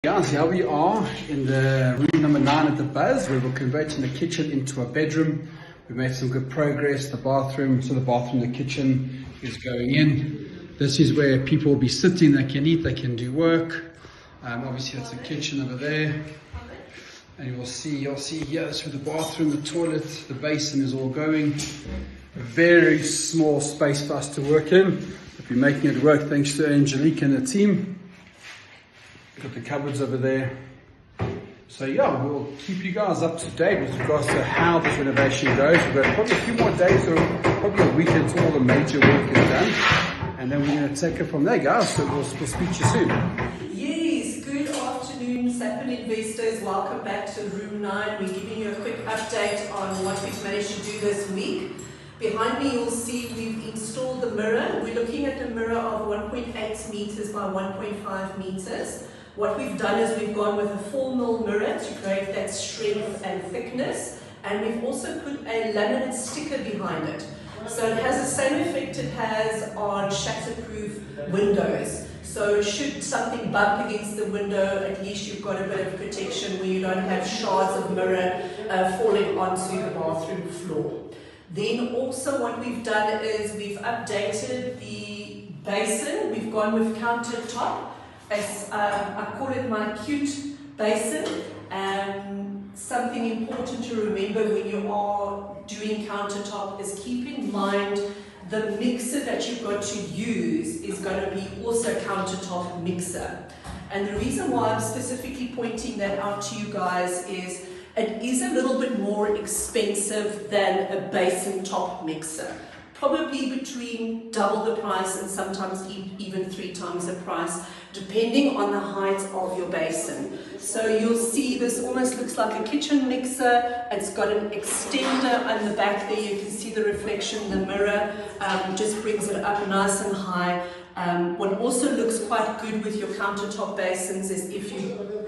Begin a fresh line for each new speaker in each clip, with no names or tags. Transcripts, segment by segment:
Guys, here we are in the room number 9 at the Buzz, where we're converting the kitchen into a bedroom. We've made some good progress. The bathroom, the kitchen is going in. This is where people will be sitting, they can eat, they can do work. Obviously that's the kitchen over there. And you'll see here, that's where the bathroom, the toilet, the basin is all going. A very small space for us to work in. We'll be making it work thanks to Angelique and the team. Got the cupboards over there. So yeah, we'll keep you guys up to date with regards to how this renovation goes. We've got probably a few more days or probably a week until all the major work is done. And then we're going to take it from there, guys. So we'll speak to you soon.
Yes, good afternoon, Sapper investors. Welcome back to room 9. We're giving you a quick update on what we've managed to do this week. Behind me you'll see we've installed the mirror. We're looking at a mirror of 1.8 meters by 1.5 meters. What we've done is we've gone with a 4mm mirror to create that strength and thickness, and we've also put a laminate sticker behind it. So it has the same effect it has on shatterproof windows. So should something bump against the window, at least you've got a bit of protection where you don't have shards of mirror falling onto the bathroom floor. Then also what we've done is we've updated the basin. We've gone with countertop. As I call it my cute basin. Something important to remember when you are doing countertop is keep in mind the mixer that you've got to use is going to be also a countertop mixer. And the reason why I'm specifically pointing that out to you guys is it is a little bit more expensive than a basin top mixer. Probably between double the price and sometimes even 3 times the price, depending on the height of your basin. So you'll see this almost looks like a kitchen mixer. It's got an extender on the back there. You can see the reflection in the mirror, just brings it up nice and high. What also looks quite good with your countertop basins is if you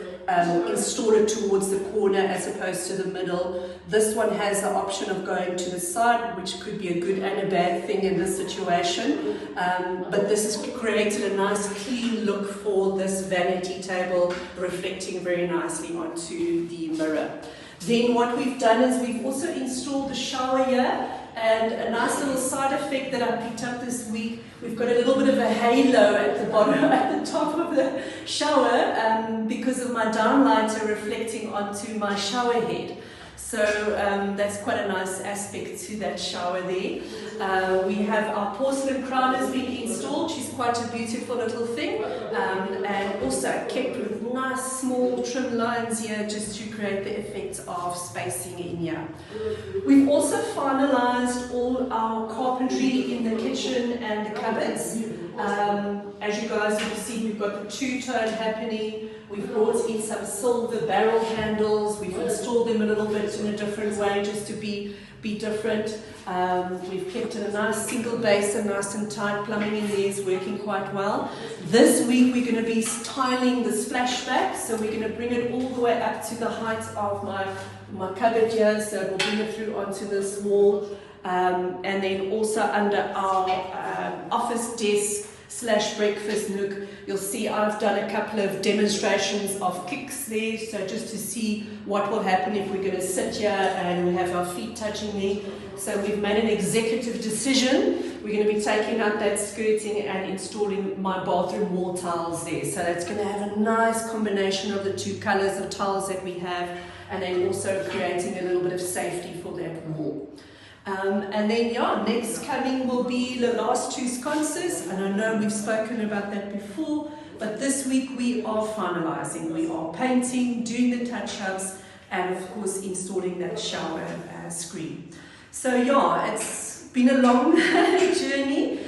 install it towards the corner as opposed to the middle. This one has the option of going to the side, which could be a good and a bad thing in this situation. But this has created a nice clean look for this vanity table, reflecting very nicely onto the mirror. Then what we've done is we've also installed the shower here, and a nice little side effect that I picked up this week, we've got a little bit of a halo at the bottom, at the top of the shower because of my downlighter reflecting onto my shower head. So that's quite a nice aspect to that shower there. We have our porcelain crown has been installed. She's quite a beautiful little thing, and also kept with nice small trim lines here just to create the effect of spacing in here. We've also finalized all our carpentry in the kitchen and the cupboards. As you guys have seen, we've got the two-tone happening. We've brought in some silver barrel handles. We've installed them a little bit in a different way just to be different. We've kept it a nice single basin, nice and tight. Plumbing in there is working quite well. This week we're going to be tiling the splashback, so we're going to bring it all the way up to the height of my cupboard here, so we'll bring it through onto this wall. And then also under our office desk / breakfast nook, you'll see I've done a couple of demonstrations of kicks there, so just to see what will happen if we're going to sit here and we have our feet touching there. So we've made an executive decision. We're going to be taking out that skirting and installing my bathroom wall tiles there. So that's going to have a nice combination of the 2 colors of tiles that we have, and then also creating a little bit of safety for that wall. And then, yeah, next coming will be the last 2 sconces, and I know we've spoken about that before, but this week we are finalizing. We are painting, doing the touch-ups, and of course installing that shower screen. So yeah, it's been a long journey,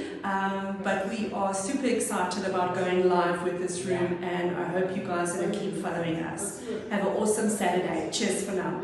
but we are super excited about going live with this room, and I hope you guys are going to keep following us. Have an awesome Saturday. Cheers for now.